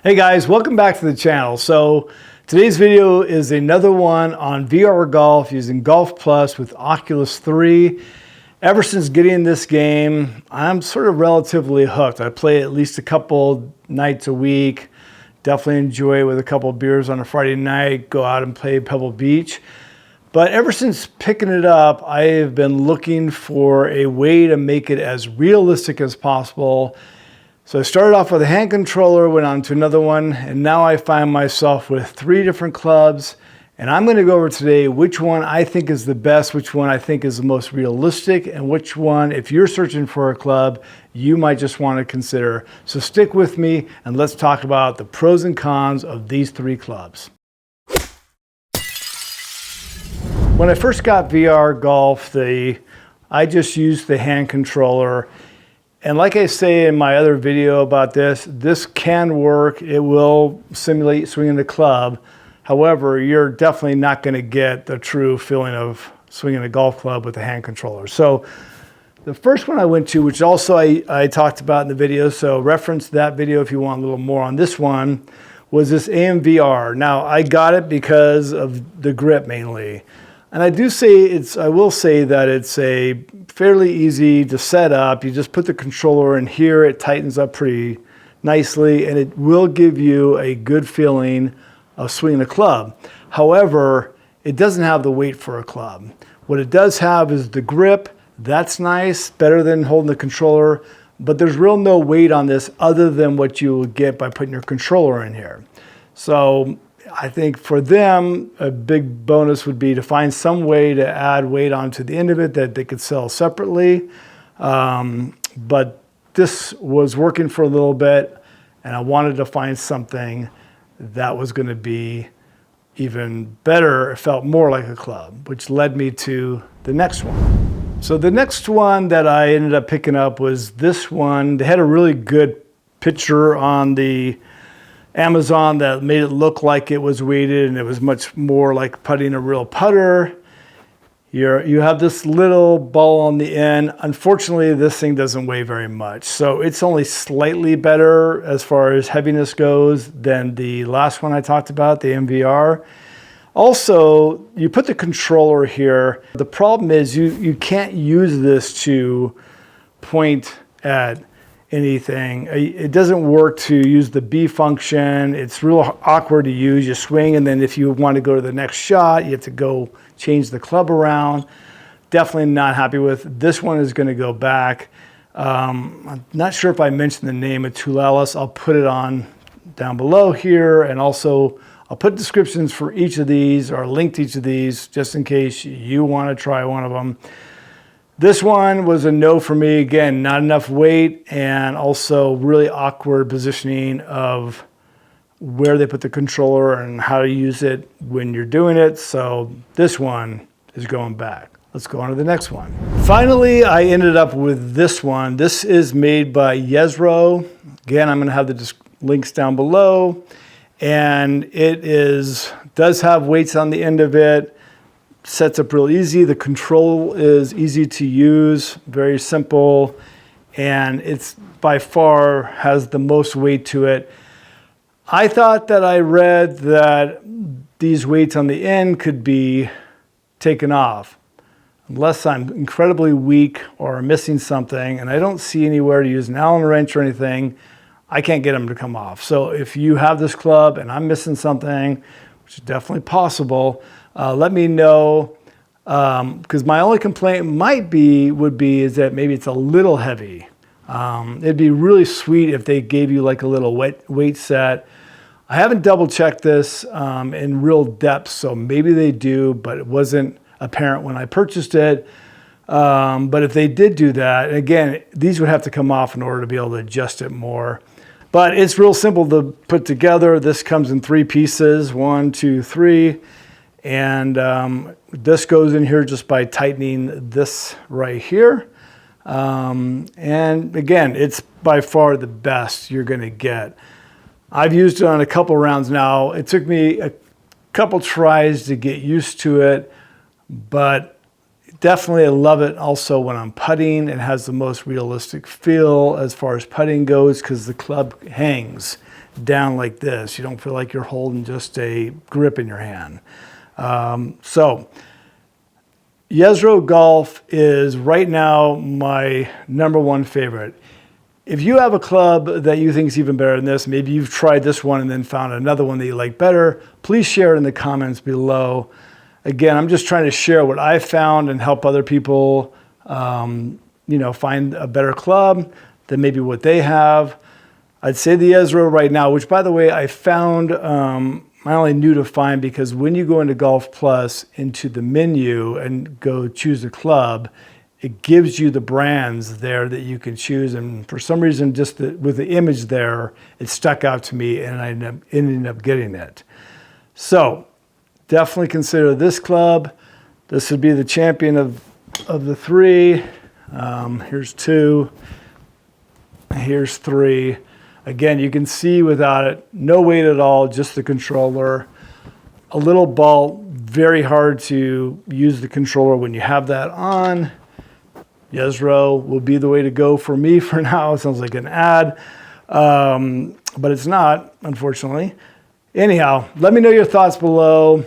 Hey guys, welcome back to the channel. So today's video is another one on VR golf using Golf Plus with Oculus 3. Ever since getting this game, I'm sort of relatively hooked. I play at least a couple nights a week. Definitely enjoy it with a couple beers on a Friday night, go out and play Pebble Beach. But ever since picking it up, I have been looking for a way to make it as realistic as possible. So I started off with a hand controller, went on to another one, and now I find myself with 3 different clubs. And I'm going to go over today which one I think is the best, which one I think is the most realistic, and which one, if you're searching for a club, you might just want to consider. So stick with me and let's talk about the pros and cons of these 3 clubs. When I first got VR golf, I just used the hand controller. And like I say in my other video about this can work. It will simulate swinging the club. However, you're definitely not going to get the true feeling of swinging a golf club with a hand controller. So the first one I went to, which also I talked about in the video, so reference that video if you want a little more on this one, was this AMVR. Now, I got it because of the grip mainly. And I will say that it's a fairly easy to set up. You just put the controller in here, it tightens up pretty nicely, and it will give you a good feeling of swinging a club. However, it doesn't have the weight for a club. What it does have is the grip. That's nice, better than holding the controller, but there's real no weight on this other than what you will get by putting your controller in here. So I think for them, a big bonus would be to find some way to add weight onto the end of it that they could sell separately. But this was working for a little bit, and I wanted to find something that was going to be even better. It felt more like a club, which led me to the next one. So the next one that I ended up picking up was this one. They had a really good picture on the Amazon that made it look like it was weighted, and it was much more like putting a real putter. You have this little ball on the end. Unfortunately, this thing doesn't weigh very much. So it's only slightly better as far as heaviness goes than the last one I talked about, the MVR. Also, you put the controller here. The problem is you can't use this to point at anything. It doesn't work to use the B function. It's real awkward to use. You swing, and then if you want to go to the next shot, you have to go change the club around. Definitely not happy with. This one is going to go back. I'm not sure if I mentioned the name of Tulalis. I'll put it on down below here, and also I'll put descriptions for each of these or link to each of these just in case you want to try one of them. This one was a no for me. Again, not enough weight, and also really awkward positioning of where they put the controller and how to use it when you're doing it. So this one is going back. Let's go on to the next one. Finally, I ended up with this one. This is made by Yezro. Again, I'm going to have the links down below. And it does have weights on the end of it. Sets up real easy. The control is easy to use, very simple, and it's by far has the most weight to it. I thought that I read that these weights on the end could be taken off unless I'm incredibly weak or missing something, and I don't see anywhere to use an Allen wrench or anything. I can't get them to come off. So if you have this club and I'm missing something, which is definitely possible, let me know, because my only complaint would be is that maybe it's a little heavy. It'd be really sweet if they gave you like a little weight set. I haven't double checked this in real depth, so maybe they do, but it wasn't apparent when I purchased it. But if they did do that, and again, these would have to come off in order to be able to adjust it more. But it's real simple to put together. This comes in 3 pieces, 1, 2, 3. And this goes in here just by tightening this right here. And again, it's by far the best you're going to get. I've used it on a couple rounds now. It took me a couple tries to get used to it, but Definitely I love it also when I'm putting. It has the most realistic feel as far as putting goes because the club hangs down like this. You don't feel like you're holding just a grip in your hand. So Yezro Golf is right now my #1 favorite. If you have a club that you think is even better than this, maybe you've tried this one and then found another one that you like better, please share it in the comments below. Again, I'm just trying to share what I found and help other people, find a better club than maybe what they have. I'd say the Yezro right now, which by the way, I found, I only knew to find because when you go into Golf Plus into the menu and go choose a club, it gives you the brands there that you can choose. And for some reason, just with the image there, it stuck out to me and I ended up getting it. So definitely consider this club. This would be the champion of the 3. Here's 2. Here's 3. Again, you can see without it, no weight at all, just the controller. A little ball, very hard to use the controller when you have that on. Yezro will be the way to go for me for now. It sounds like an ad, but it's not, unfortunately. Anyhow, let me know your thoughts below,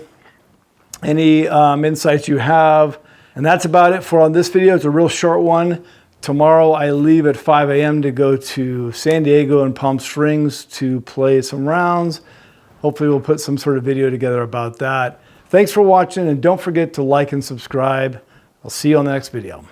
any insights you have. And that's about it for on this video. It's a real short one. Tomorrow I leave at 5 a.m. to go to San Diego and Palm Springs to play some rounds. Hopefully we'll put some sort of video together about that. Thanks for watching and don't forget to like and subscribe. I'll see you on the next video.